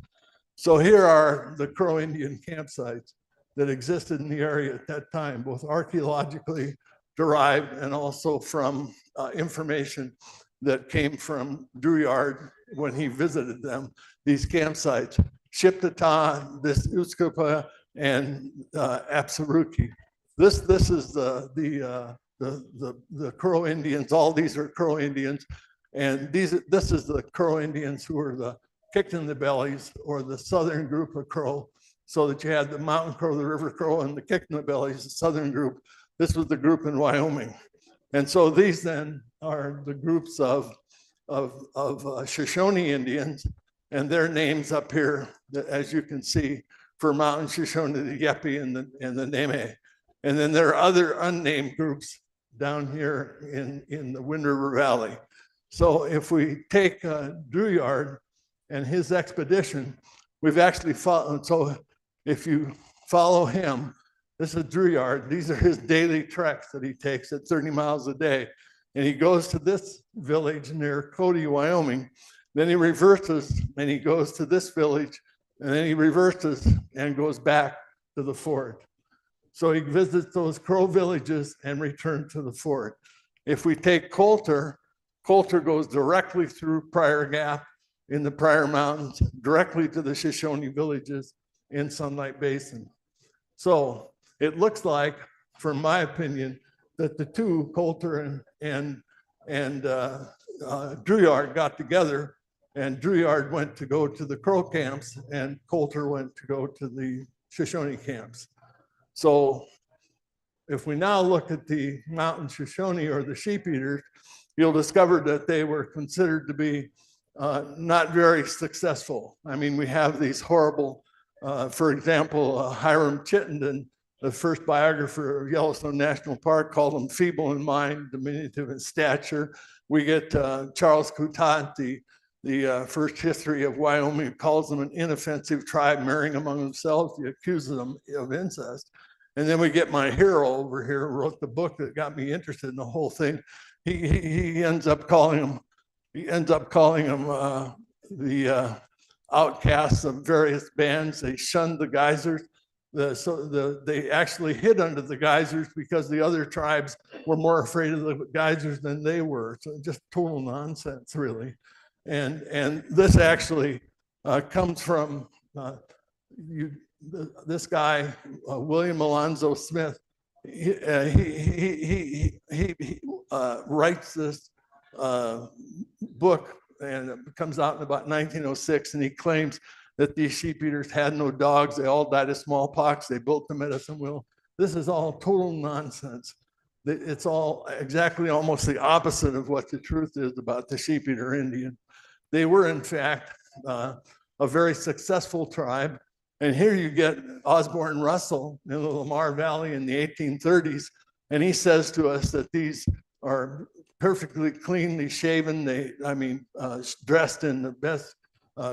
So here are the Crow Indian campsites that existed in the area at that time, both archaeologically derived and also from information that came from Drouillard when he visited them, these campsites, Shiptata, this Utskupa, and Apsaruki. This is the Crow Indians. All these are Crow Indians, and this is the Crow Indians who are the kicked in the bellies, or the southern group of Crow. So that you had the mountain Crow, the river Crow, and the kicked in the bellies, the southern group. This was the group in Wyoming, and so these then are the groups of Shoshone Indians, and their names up here, as you can see, for Mountain Shoshone, the Yepi and the Neme. And then there are other unnamed groups down here in the Wind River Valley. So if we take Drouillard and his expedition, we've actually followed. So if you follow him, this is Drouillard. These are his daily treks that he takes at 30 miles a day. And he goes to this village near Cody, Wyoming. Then he reverses and he goes to this village, and then he reverses and goes back to the fort. So he visits those Crow villages and returns to the fort. If we take Colter, Colter goes directly through Prior Gap in the Prior Mountains, directly to the Shoshone villages in Sunlight Basin. So it looks like, from my opinion, that the two, Colter and Drouillard, got together, and Drouillard went to go to the Crow camps, and Colter went to go to the Shoshone camps. So if we now look at the mountain Shoshone, or the sheep eaters, you'll discover that they were considered to be not very successful. I mean, we have these horrible, for example, Hiram Chittenden, the first biographer of Yellowstone National Park, called them feeble in mind, diminutive in stature. We get Charles Coutat, the first history of Wyoming, calls them an inoffensive tribe marrying among themselves. He accuses them of incest. And then we get my hero over here, who wrote the book that got me interested in the whole thing. He ends up calling them the outcasts of various bands. They shunned the geysers. They actually hid under the geysers because the other tribes were more afraid of the geysers than they were. So just total nonsense, really. And this actually comes from this guy, William Alonzo Smith. He writes this book, and it comes out in about 1906, and he claims that these sheep eaters had no dogs. They all died of smallpox. They built the medicine wheel. This is all total nonsense. It's all exactly almost the opposite of what the truth is about the sheep eater Indian. They were, in fact, a very successful tribe. And here you get Osborne Russell in the Lamar Valley in the 1830s. And he says to us that these are perfectly cleanly shaven. Dressed in the best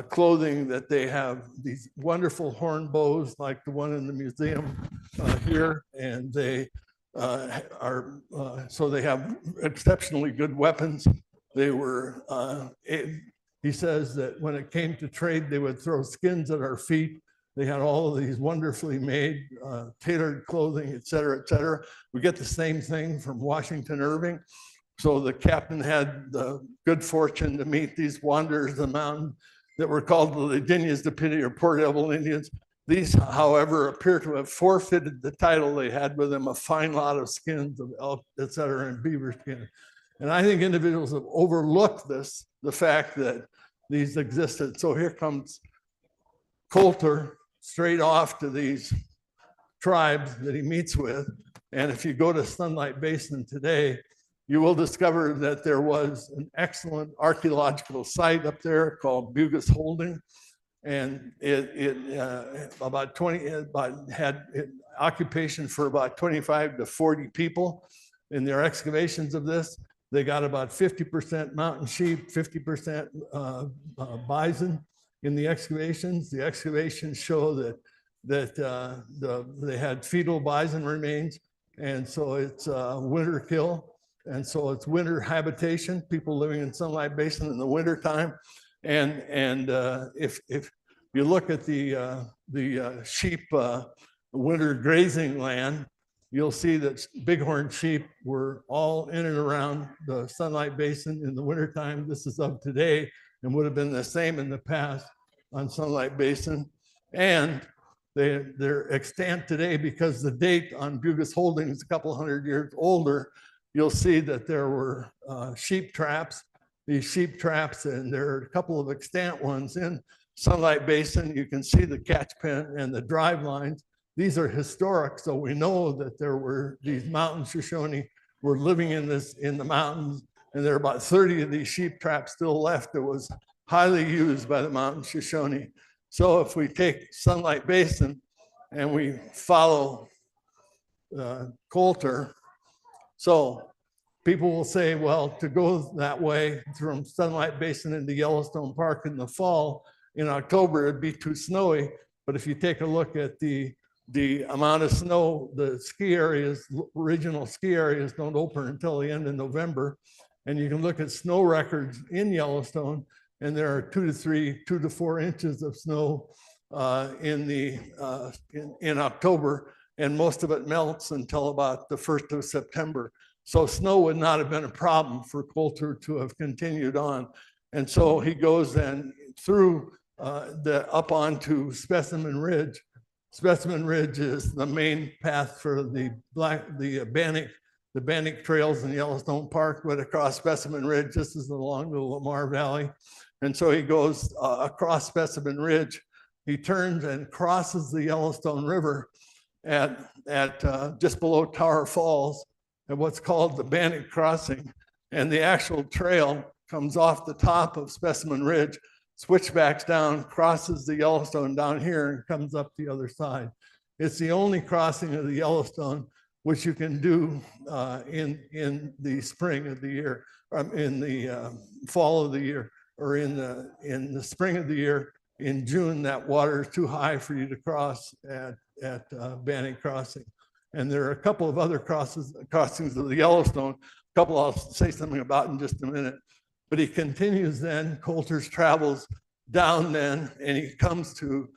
clothing, that they have these wonderful horn bows like the one in the museum here. And they so they have exceptionally good weapons. They were, he says that when it came to trade, they would throw skins at our feet. They had all of these wonderfully made, tailored clothing, et cetera, et cetera. We get the same thing from Washington Irving. So the captain had the good fortune to meet these wanderers of the mountain that were called the Virginia's Depity, or Poor Devil Indians. These, however, appear to have forfeited the title they had with them, a fine lot of skins of elk, et cetera, and beaver skin. And I think individuals have overlooked this, the fact that these existed. So here comes Colter straight off to these tribes that he meets with. And if you go to Sunlight Basin today, you will discover that there was an excellent archaeological site up there called Bugis Holding. And it had occupation for about 25 to 40 people in their excavations of this. They got about 50% mountain sheep, 50% bison in the excavations. The excavations show that they had fetal bison remains, and so it's winter kill, and so it's winter habitation. People living in Sunlight Basin in the winter time, and if you look at the sheep winter grazing land, you'll see that bighorn sheep were all in and around the Sunlight Basin in the wintertime. This is of today and would have been the same in the past on Sunlight Basin. And they're extant today because the date on Bugis Holding is a couple hundred years older. You'll see that there were sheep traps, these sheep traps, and there are a couple of extant ones in Sunlight Basin. You can see the catch pen and the drive lines. These are historic, so we know that there were these mountain Shoshone were living in the mountains, and there are about 30 of these sheep traps still left that was highly used by the mountain Shoshone. So if we take Sunlight Basin and we follow Colter. So people will say, well, to go that way from Sunlight Basin into Yellowstone Park in the fall, in October, it'd be too snowy. But if you take a look at the amount of snow, the ski areas, regional ski areas don't open until the end of November. And you can look at snow records in Yellowstone, and there are 2 to 4 inches of snow in October, and most of it melts until about the 1st of September. So snow would not have been a problem for Colter to have continued on. And so he goes then through up onto Specimen Ridge. Specimen Ridge is the main path for the Bannock trails in Yellowstone Park, but across Specimen Ridge, this is along the Lamar Valley. And so he goes across Specimen Ridge. He turns and crosses the Yellowstone River at just below Tower Falls at what's called the Bannock Crossing. And the actual trail comes off the top of Specimen Ridge, switchbacks down, crosses the Yellowstone down here, and comes up the other side. It's the only crossing of the Yellowstone which you can do in the spring of the year, in the fall of the year, or in the spring of the year. In June, that water is too high for you to cross at Bannock Crossing. And there are a couple of other crossings of the Yellowstone, a couple I'll say something about in just a minute. But he continues then, Colter's travels down then, and he comes to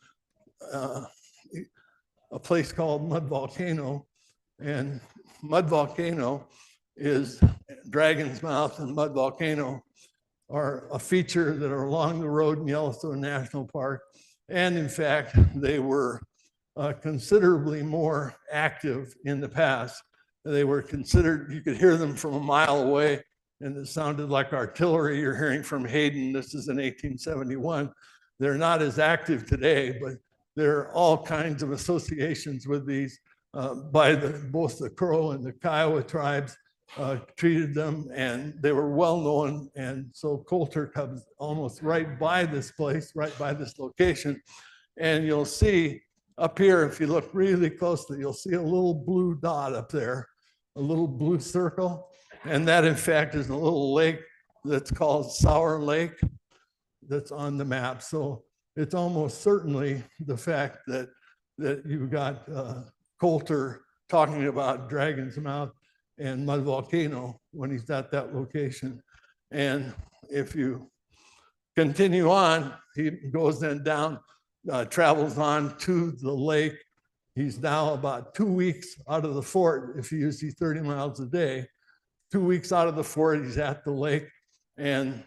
a place called Mud Volcano. And Mud Volcano is Dragon's Mouth and Mud Volcano are a feature that are along the road in Yellowstone National Park. And in fact, they were considerably more active in the past. They were considered, you could hear them from a mile away, and it sounded like artillery you're hearing from Hayden. This is in 1871. They're not as active today, but there are all kinds of associations with these by both the Crow and the Kiowa tribes treated them, and they were well known. And so Colter comes almost right by this place, right by this location. And you'll see up here, if you look really closely, you'll see a little blue dot up there, a little blue circle. And that in fact is a little lake that's called Sour Lake that's on the map. So it's almost certainly the fact that you've got Colter talking about Dragon's Mouth and Mud Volcano when he's at that location. And if you continue on, he goes then down, travels on to the lake. He's now about 2 weeks out of the fort if you use these 30 miles a day. 2 weeks out of the fort, he's at the lake. And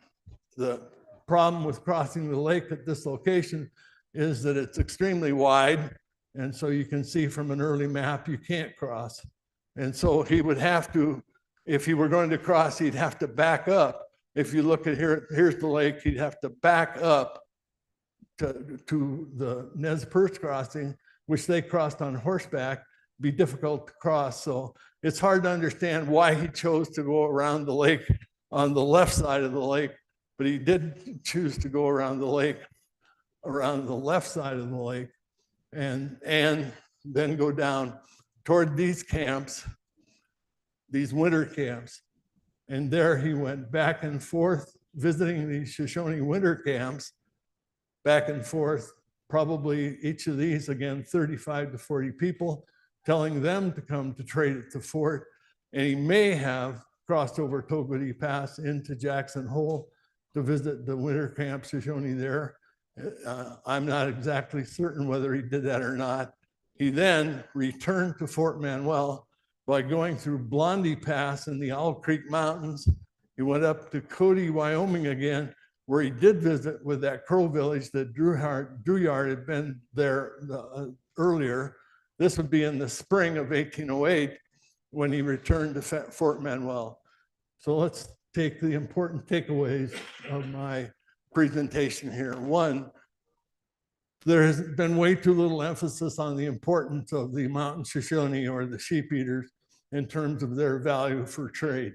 the problem with crossing the lake at this location is that it's extremely wide. And so you can see from an early map, you can't cross. And so he would have to, if he were going to cross, he'd have to back up. If you look at here, here's the lake, he'd have to back up to the Nez Perce crossing, which they crossed on horseback, be difficult to cross. So it's hard to understand why he chose to go around the lake on the left side of the lake, but he did choose to go around the lake, around the left side of the lake, and then go down toward these camps, these winter camps. And there he went back and forth visiting these Shoshone winter camps, back and forth, probably each of these, again, 35 to 40 people, telling them to come to trade at the fort. And he may have crossed over Togwitty Pass into Jackson Hole to visit the winter camp Shoshone there. I'm not exactly certain whether he did that or not. He then returned to Fort Manuel by going through Blondie Pass in the Owl Creek Mountains. He went up to Cody, Wyoming again, where he did visit with that Crow village that Drew Yard had been there earlier. This would be in the spring of 1808 when he returned to Fort Manuel. So let's take the important takeaways of my presentation here. One, there has been way too little emphasis on the importance of the mountain Shoshone or the sheep eaters in terms of their value for trade.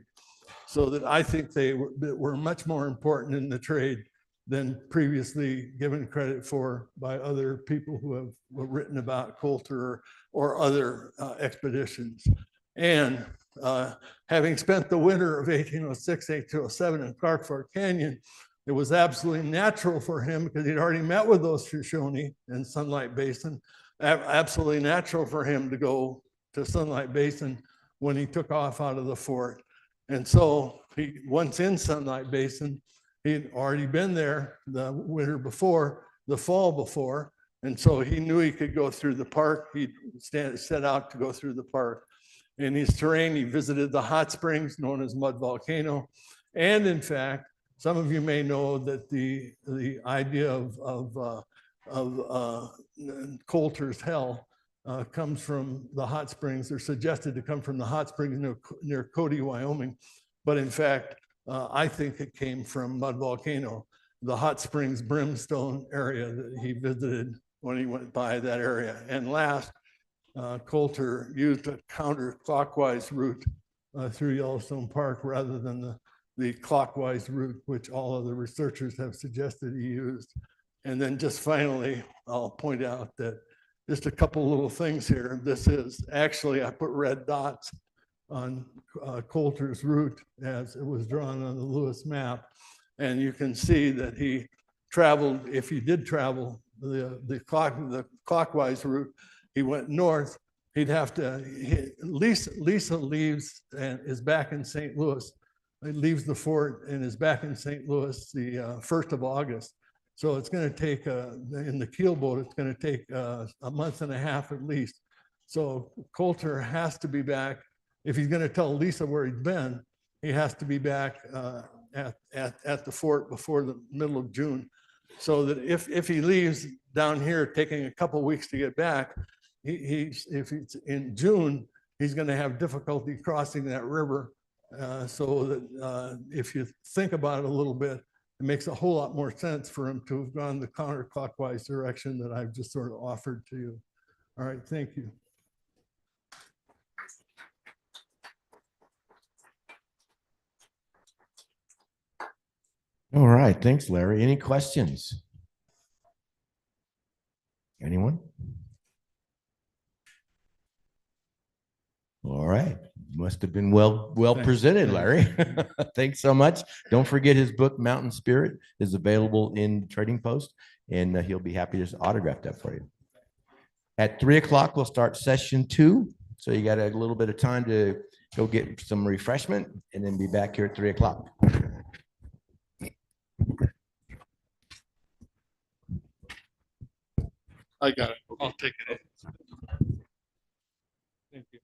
So that I think they were much more important in the trade than previously given credit for by other people who have written about Colter or other expeditions. And having spent the winter of 1806, 1807 in Clark Fork Canyon, it was absolutely natural for him, because he'd already met with those Shoshone in Sunlight Basin, absolutely natural for him to go to Sunlight Basin when he took off out of the fort. And so he, once in Sunlight Basin, he'd already been there the winter before, the fall before, and so he knew he could go through the park. He'd set out to go through the park. In his terrain, he visited the hot springs known as Mud Volcano. And in fact, some of you may know that the idea of Colter's Hell comes from the hot springs. They're suggested to come from the hot springs near Cody, Wyoming. But in fact, I think it came from Mud Volcano, the hot springs brimstone area that he visited when he went by that area. And last, Colter used a counterclockwise route through Yellowstone Park rather than the clockwise route, which all of the researchers have suggested he used. And then just finally, I'll point out that just a couple little things here. This is actually, I put red dots on Colter's route as it was drawn on the Lewis map. And you can see that he traveled, if he did travel the clockwise route, he went north. He'd have to, Lisa leaves and is back in St. Louis. He leaves the fort and is back in St. Louis the 1st of August. So it's going to take, in the keelboat, it's going to take a month and a half at least. So Colter has to be back. If he's going to tell Lisa where he's been, he has to be back at the fort before the middle of June. So that if he leaves down here taking a couple weeks to get back, if it's in June, he's going to have difficulty crossing that river. So that if you think about it a little bit, it makes a whole lot more sense for him to have gone the counterclockwise direction that I've just sort of offered to you. All right, thank you. All right, thanks, Larry. Any questions? Anyone? All right, must have been well presented, Larry. Thanks so much. Don't forget his book, Mountain Spirit, is available in Trading Post, and he'll be happy to autograph that for you. At 3 o'clock, we'll start session 2. So you got a little bit of time to go get some refreshment and then be back here at 3 o'clock. I got it. I'll take it. Thank you.